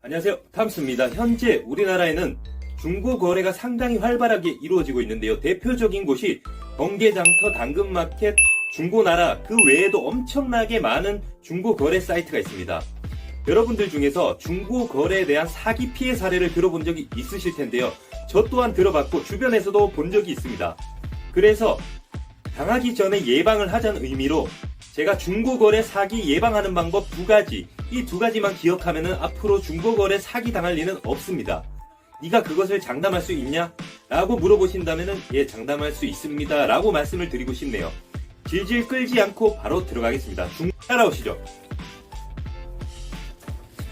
안녕하세요, 탐스입니다. 현재 우리나라에는 중고 거래가 상당히 활발하게 이루어지고 있는데요. 대표적인 곳이 번개장터, 당근마켓, 중고나라, 그 외에도 엄청나게 많은 중고 거래 사이트가 있습니다. 여러분들 중에서 중고 거래에 대한 사기 피해 사례를 들어본 적이 있으실 텐데요. 저 또한 들어봤고 주변에서도 본 적이 있습니다. 그래서 당하기 전에 예방을 하자는 의미로 제가 중고거래 사기 예방하는 방법 2가지, 이 2가지만 기억하면은 앞으로 중고거래 사기 당할 리는 없습니다. 네가 그것을 장담할 수 있냐? 라고 물어보신다면은 예, 장담할 수 있습니다 라고 말씀을 드리고 싶네요. 질질 끌지 않고 바로 들어가겠습니다. 따라오시죠.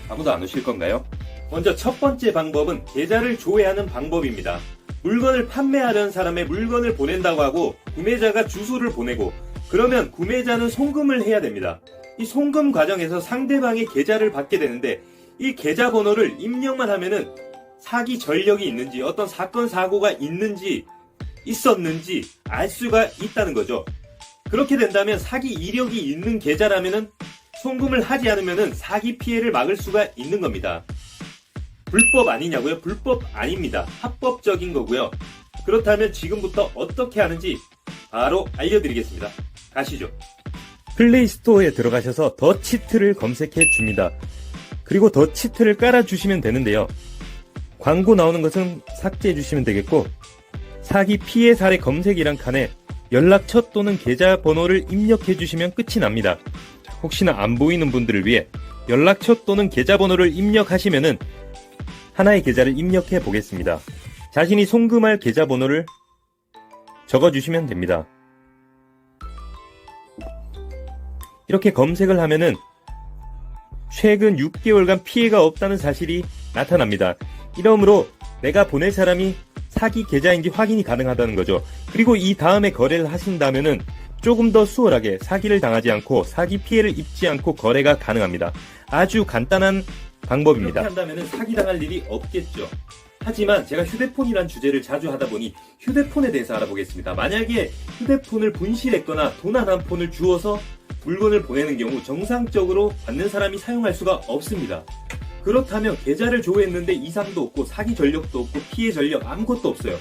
아무도 안 오실 건가요? 먼저 첫 번째 방법은 계좌를 조회하는 방법입니다. 물건을 판매하려는 사람의 물건을 보낸다고 하고 구매자가 주소를 보내고, 그러면 구매자는 송금을 해야 됩니다. 이 송금 과정에서 상대방의 계좌를 받게 되는데, 이 계좌 번호를 입력만 하면은 사기 전력이 있는지, 어떤 사건 사고가 있었는지 알 수가 있다는 거죠. 그렇게 된다면 사기 이력이 있는 계좌라면은 송금을 하지 않으면은 사기 피해를 막을 수가 있는 겁니다. 불법 아니냐고요? 불법 아닙니다. 합법적인 거고요. 그렇다면 지금부터 어떻게 하는지 바로 알려드리겠습니다. 가시죠. 플레이스토어에 들어가셔서 더 치트를 검색해 줍니다. 그리고 더 치트를 깔아주시면 되는데요. 광고 나오는 것은 삭제해 주시면 되겠고, 사기 피해 사례 검색이란 칸에 연락처 또는 계좌 번호를 입력해 주시면 끝이 납니다. 혹시나 안 보이는 분들을 위해 연락처 또는 계좌 번호를 입력하시면은 하나의 계좌를 입력해 보겠습니다. 자신이 송금할 계좌 번호를 적어주시면 됩니다. 이렇게 검색을 하면은 최근 6개월간 피해가 없다는 사실이 나타납니다. 이러므로 내가 보낼 사람이 사기 계좌인지 확인이 가능하다는 거죠. 그리고 이 다음에 거래를 하신다면은 조금 더 수월하게 사기를 당하지 않고 사기 피해를 입지 않고 거래가 가능합니다. 아주 간단한 방법입니다. 이렇게 한다면은 사기 당할 일이 없겠죠. 하지만 제가 휴대폰이란 주제를 자주 하다 보니 휴대폰에 대해서 알아보겠습니다. 만약에 휴대폰을 분실했거나 도난한 폰을 주워서 물건을 보내는 경우 정상적으로 받는 사람이 사용할 수가 없습니다. 그렇다면 계좌를 조회했는데 이상도 없고 사기 전력도 없고 피해 전력 아무것도 없어요.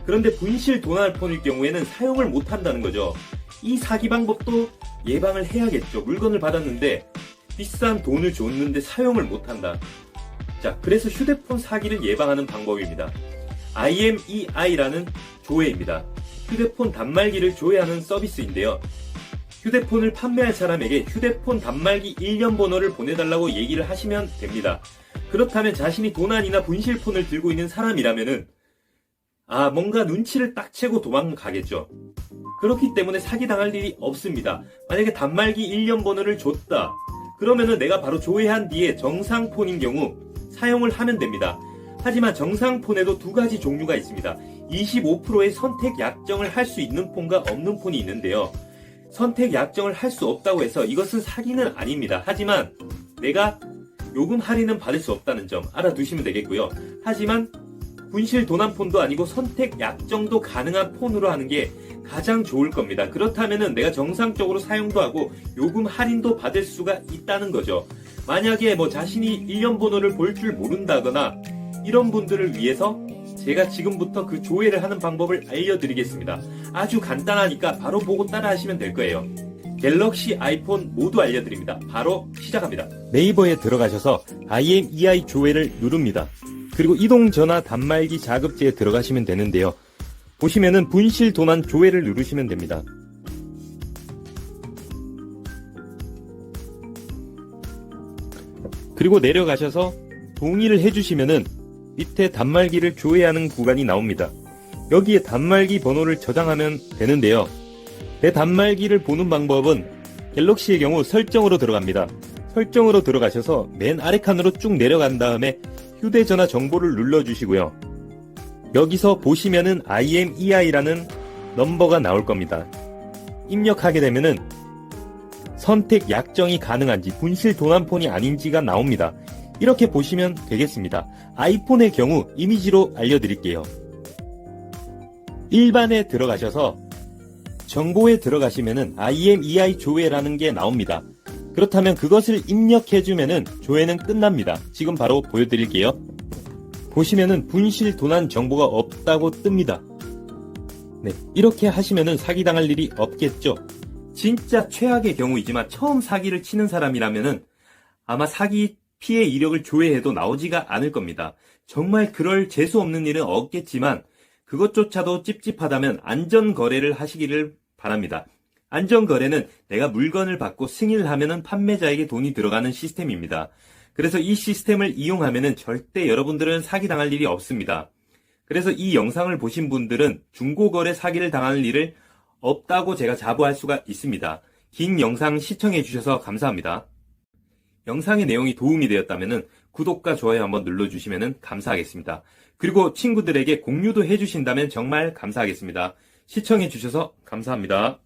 그런데 분실 도난 폰일 경우에는 사용을 못한다는 거죠. 이 사기 방법도 예방을 해야겠죠. 물건을 받았는데 비싼 돈을 줬는데 사용을 못한다. 자, 그래서 휴대폰 사기를 예방하는 방법입니다. IMEI라는 조회입니다. 휴대폰 단말기를 조회하는 서비스인데요. 휴대폰을 판매할 사람에게 휴대폰 단말기 1년 번호를 보내달라고 얘기를 하시면 됩니다. 그렇다면 자신이 도난이나 분실폰을 들고 있는 사람이라면은 뭔가 눈치를 딱 채고 도망가겠죠. 그렇기 때문에 사기당할 일이 없습니다. 만약에 단말기 1년 번호를 줬다. 그러면은 내가 바로 조회한 뒤에 정상폰인 경우 사용을 하면 됩니다. 하지만 정상폰에도 2가지 종류가 있습니다. 25%의 선택 약정을 할 수 있는 폰과 없는 폰이 있는데요. 선택 약정을 할 수 없다고 해서 이것은 사기는 아닙니다. 하지만 내가 요금 할인은 받을 수 없다는 점 알아두시면 되겠고요. 하지만 분실 도난폰도 아니고 선택 약정도 가능한 폰으로 하는 게 가장 좋을 겁니다. 그렇다면은 내가 정상적으로 사용도 하고 요금 할인도 받을 수가 있다는 거죠. 만약에 자신이 1년 번호를 볼 줄 모른다거나 이런 분들을 위해서 제가 지금부터 그 조회를 하는 방법을 알려드리겠습니다. 아주 간단하니까 바로 보고 따라 하시면 될 거예요. 갤럭시, 아이폰 모두 알려드립니다. 바로 시작합니다. 네이버에 들어가셔서 IMEI 조회를 누릅니다. 그리고 이동전화 단말기 자급제에 들어가시면 되는데요. 보시면은 분실 도난 조회를 누르시면 됩니다. 그리고 내려가셔서 동의를 해주시면은 밑에 단말기를 조회하는 구간이 나옵니다. 여기에 단말기 번호를 저장하면 되는데요. 내 단말기를 보는 방법은 갤럭시의 경우 설정으로 들어갑니다. 설정으로 들어가셔서 맨 아래 칸으로 쭉 내려간 다음에 휴대전화 정보를 눌러주시고요. 여기서 보시면은 IMEI라는 넘버가 나올 겁니다. 입력하게 되면은 선택 약정이 가능한지 분실 도난폰이 아닌지가 나옵니다. 이렇게 보시면 되겠습니다. 아이폰의 경우 이미지로 알려드릴게요. 일반에 들어가셔서 정보에 들어가시면은 IMEI 조회라는 게 나옵니다. 그렇다면 그것을 입력해주면은 조회는 끝납니다. 지금 바로 보여드릴게요. 보시면은 분실 도난 정보가 없다고 뜹니다. 네, 이렇게 하시면은 사기당할 일이 없겠죠. 진짜 최악의 경우이지만 처음 사기를 치는 사람이라면은 아마 사기 피해 이력을 조회해도 나오지가 않을 겁니다. 정말 그럴 재수 없는 일은 없겠지만 그것조차도 찝찝하다면 안전거래를 하시기를 바랍니다. 안전거래는 내가 물건을 받고 승인을 하면은 판매자에게 돈이 들어가는 시스템입니다. 그래서 이 시스템을 이용하면은 절대 여러분들은 사기당할 일이 없습니다. 그래서 이 영상을 보신 분들은 중고거래 사기를 당할 일을 없다고 제가 자부할 수가 있습니다. 긴 영상 시청해 주셔서 감사합니다. 영상의 내용이 도움이 되었다면 구독과 좋아요 한번 눌러주시면 감사하겠습니다. 그리고 친구들에게 공유도 해주신다면 정말 감사하겠습니다. 시청해 주셔서 감사합니다.